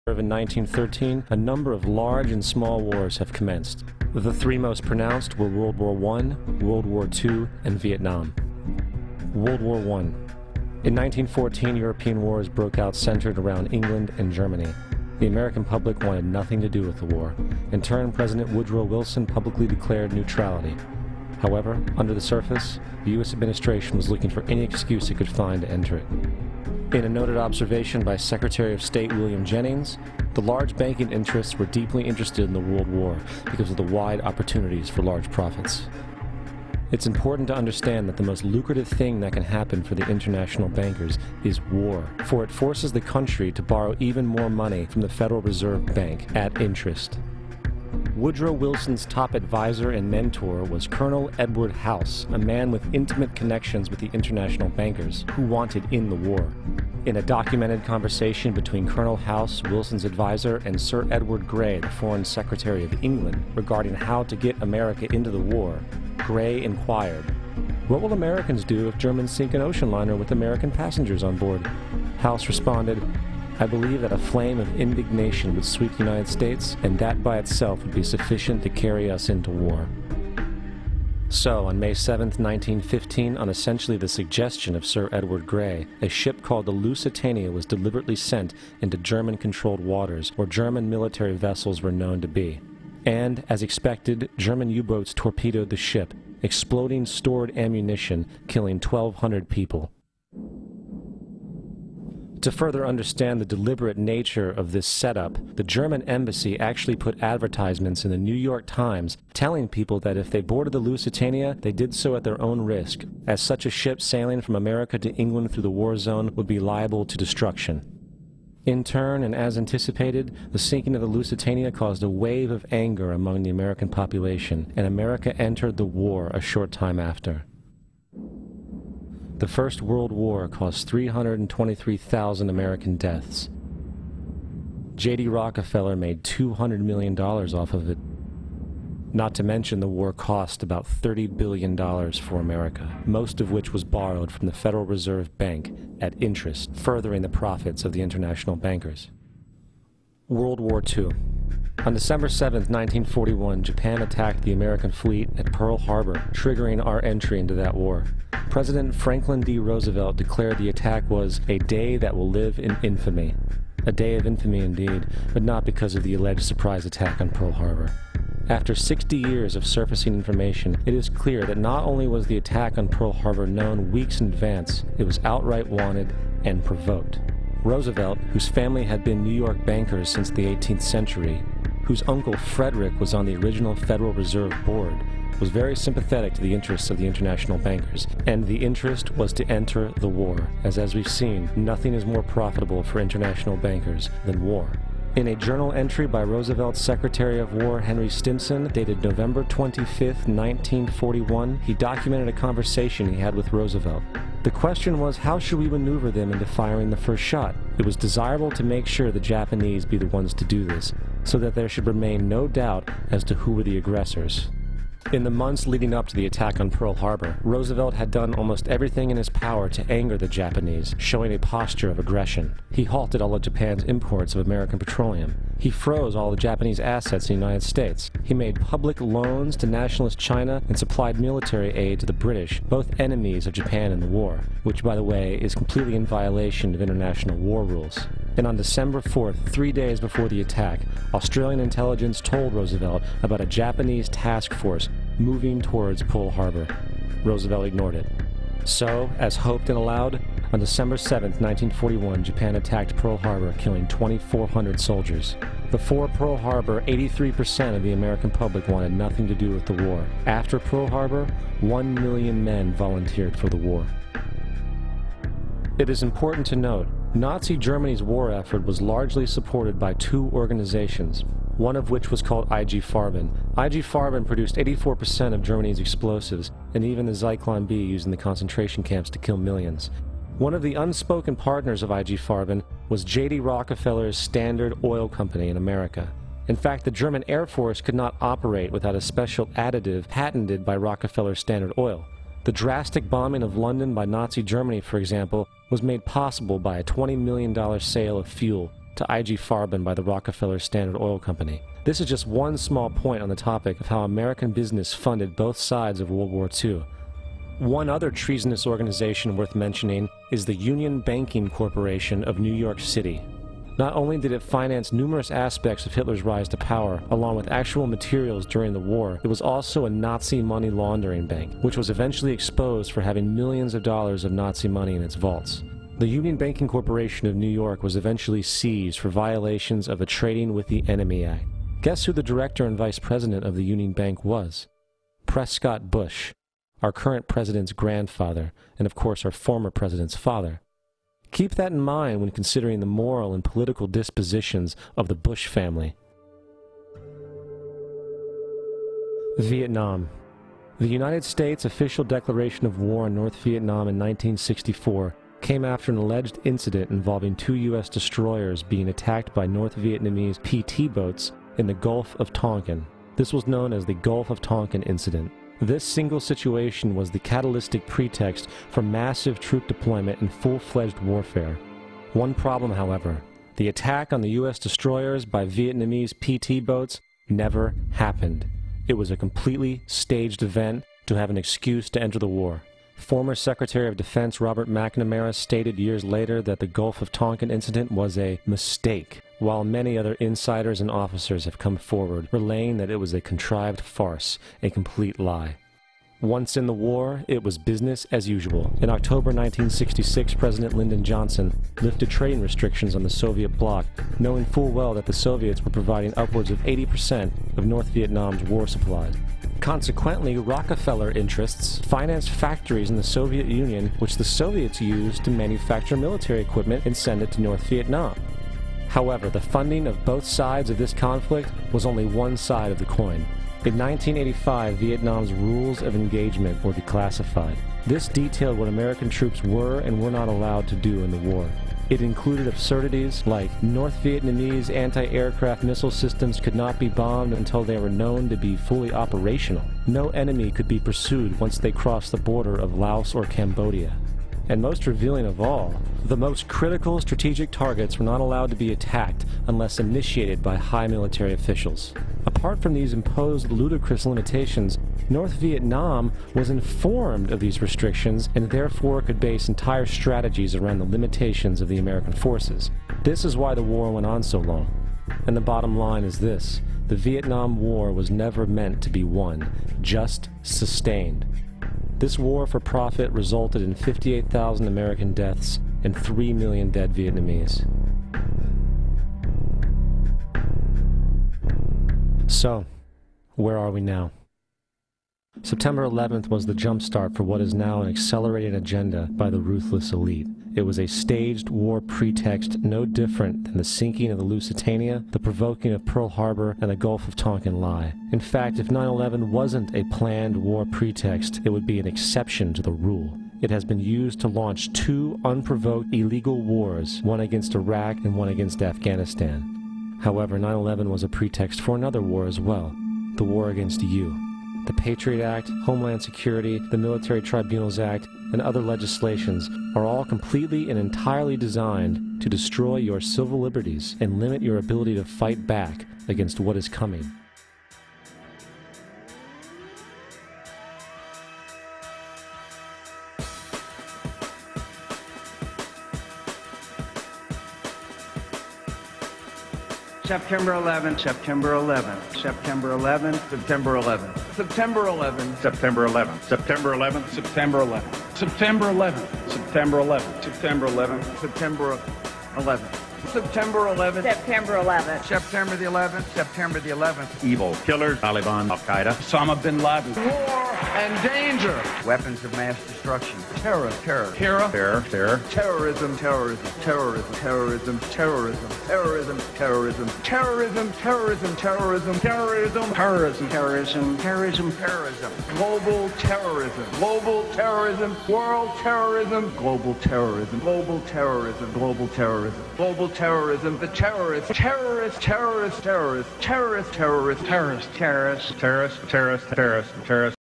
In 1913, a number of large and small wars have commenced. The three most pronounced were World War I, World War II, and Vietnam. World War I. In 1914, European wars broke out centered around England and Germany. The American public wanted nothing to do with the war. In turn, President Woodrow Wilson publicly declared neutrality. However, under the surface, the U.S. administration was looking for any excuse it could find to enter it. In a noted observation by Secretary of State William Jennings, the large banking interests were deeply interested in the World War because of the wide opportunities for large profits. It's important to understand that the most lucrative thing that can happen for the international bankers is war, for it forces the country to borrow even more money from the Federal Reserve Bank at interest. Woodrow Wilson's top advisor and mentor was Colonel Edward House, a man with intimate connections with the international bankers who wanted in the war. In a documented conversation between Colonel House, Wilson's advisor, and Sir Edward Grey, the Foreign Secretary of England, regarding how to get America into the war, Grey inquired, "What will Americans do if Germans sink an ocean liner with American passengers on board?" House responded, "I believe that a flame of indignation would sweep the United States, and that by itself would be sufficient to carry us into war." So, on May 7, 1915, on essentially the suggestion of Sir Edward Grey, a ship called the Lusitania was deliberately sent into German-controlled waters where German military vessels were known to be. And, as expected, German U-boats torpedoed the ship, exploding stored ammunition, killing 1,200 people. To further understand the deliberate nature of this setup, the German embassy actually put advertisements in the New York Times telling people that if they boarded the Lusitania, they did so at their own risk, as such a ship sailing from America to England through the war zone would be liable to destruction. In turn, and as anticipated, the sinking of the Lusitania caused a wave of anger among the American population, and America entered the war a short time after. The First World War caused 323,000 American deaths. J.D. Rockefeller made $200 million off of it. Not to mention the war cost about $30 billion for America, most of which was borrowed from the Federal Reserve Bank at interest, furthering the profits of the international bankers. World War II. On December 7, 1941, Japan attacked the American fleet at Pearl Harbor, triggering our entry into that war. President Franklin D. Roosevelt declared the attack was a day that will live in infamy. A day of infamy indeed, but not because of the alleged surprise attack on Pearl Harbor. After 60 years of surfacing information, it is clear that not only was the attack on Pearl Harbor known weeks in advance, it was outright wanted and provoked. Roosevelt, whose family had been New York bankers since the 18th century, whose uncle Frederick was on the original Federal Reserve Board, was very sympathetic to the interests of the international bankers, and the interest was to enter the war, as we've seen, nothing is more profitable for international bankers than war. In a journal entry by Roosevelt's Secretary of War Henry Stimson, dated November 25, 1941, he documented a conversation he had with Roosevelt. The question was, how should we maneuver them into firing the first shot? It was desirable to make sure the Japanese be the ones to do this, so that there should remain no doubt as to who were the aggressors. In the months leading up to the attack on Pearl Harbor, Roosevelt had done almost everything in his power to anger the Japanese, showing a posture of aggression. He halted all of Japan's imports of American petroleum. He froze all the Japanese assets in the United States. He made public loans to nationalist China and supplied military aid to the British, both enemies of Japan in the war, which, by the way, is completely in violation of international war rules. And on December 4th, 3 days before the attack, Australian intelligence told Roosevelt about a Japanese task force moving towards Pearl Harbor. Roosevelt ignored it. So, as hoped and allowed, on December 7, 1941, Japan attacked Pearl Harbor, killing 2,400 soldiers. Before Pearl Harbor, 83% of the American public wanted nothing to do with the war. After Pearl Harbor, 1 million men volunteered for the war. It is important to note, Nazi Germany's war effort was largely supported by two organizations, one of which was called IG Farben. IG Farben produced 84% of Germany's explosives, and even the Zyklon B used in the concentration camps to kill millions. One of the unspoken partners of IG Farben was J.D. Rockefeller's Standard Oil Company in America. In fact, the German Air Force could not operate without a special additive patented by Rockefeller Standard Oil. The drastic bombing of London by Nazi Germany, for example, was made possible by a $20 million sale of fuel to IG Farben by the Rockefeller Standard Oil Company. This is just one small point on the topic of how American business funded both sides of World War II. One other treasonous organization worth mentioning is the Union Banking Corporation of New York City. Not only did it finance numerous aspects of Hitler's rise to power, along with actual materials during the war, it was also a Nazi money laundering bank, which was eventually exposed for having millions of dollars of Nazi money in its vaults. The Union Banking Corporation of New York was eventually seized for violations of the Trading with the Enemy Act. Guess who the director and vice president of the Union Bank was? Prescott Bush, our current president's grandfather, and of course our former president's father. Keep that in mind when considering the moral and political dispositions of the Bush family. Vietnam. The United States' official declaration of war on North Vietnam in 1964 came after an alleged incident involving 2 U.S. destroyers being attacked by North Vietnamese PT boats in the Gulf of Tonkin. This was known as the Gulf of Tonkin incident. This single situation was the catalytic pretext for massive troop deployment and full-fledged warfare. One problem, however, the attack on the U.S. destroyers by Vietnamese PT boats never happened. It was a completely staged event to have an excuse to enter the war. Former Secretary of Defense Robert McNamara stated years later that the Gulf of Tonkin incident was a mistake, while many other insiders and officers have come forward, relaying that it was a contrived farce, a complete lie. Once in the war, it was business as usual. In October 1966, President Lyndon Johnson lifted trading restrictions on the Soviet bloc, knowing full well that the Soviets were providing upwards of 80% of North Vietnam's war supplies. Consequently, Rockefeller interests financed factories in the Soviet Union, which the Soviets used to manufacture military equipment and send it to North Vietnam. However, the funding of both sides of this conflict was only one side of the coin. In 1985, Vietnam's rules of engagement were declassified. This detailed what American troops were and were not allowed to do in the war. It included absurdities like North Vietnamese anti-aircraft missile systems could not be bombed until they were known to be fully operational. No enemy could be pursued once they crossed the border of Laos or Cambodia. And most revealing of all, the most critical strategic targets were not allowed to be attacked unless initiated by high military officials. Apart from these imposed ludicrous limitations, North Vietnam was informed of these restrictions and therefore could base entire strategies around the limitations of the American forces. This is why the war went on so long. And the bottom line is this: the Vietnam War was never meant to be won, just sustained. This war for profit resulted in 58,000 American deaths and 3 million dead Vietnamese. So, where are we now? September 11th was the jumpstart for what is now an accelerated agenda by the ruthless elite. It was a staged war pretext no different than the sinking of the Lusitania, the provoking of Pearl Harbor, and the Gulf of Tonkin lie. In fact, if 9/11 wasn't a planned war pretext, it would be an exception to the rule. It has been used to launch 2 unprovoked illegal wars, one against Iraq and one against Afghanistan. However, 9/11 was a pretext for another war as well, the war against you. The Patriot Act, Homeland Security, the Military Tribunals Act, and other legislations are all completely and entirely designed to destroy your civil liberties and limit your ability to fight back against what is coming. September 11th, September 11th, September 11th, September 11th, September 11th, September 11th, September 11th, September 11th, September 11th, September 11th, September 11th, September 11th. September 11th. September 11th. September the 11th. September the 11th. Evil killers, Taliban, Al-Qaeda, Osama bin Laden. War and danger. Weapons of mass destruction. Terror. Terrorism. Terrorism. Terrorism. Terrorism. Terrorism. Terrorism. Terrorism. Terrorism. Terrorism. Terrorism. Terrorism. Terrorism. Terrorism. Global terrorism. Global terrorism. World terrorism. Global terrorism. Global terrorism. Global terrorism. Global terrorism. The terrorists. Terrorists.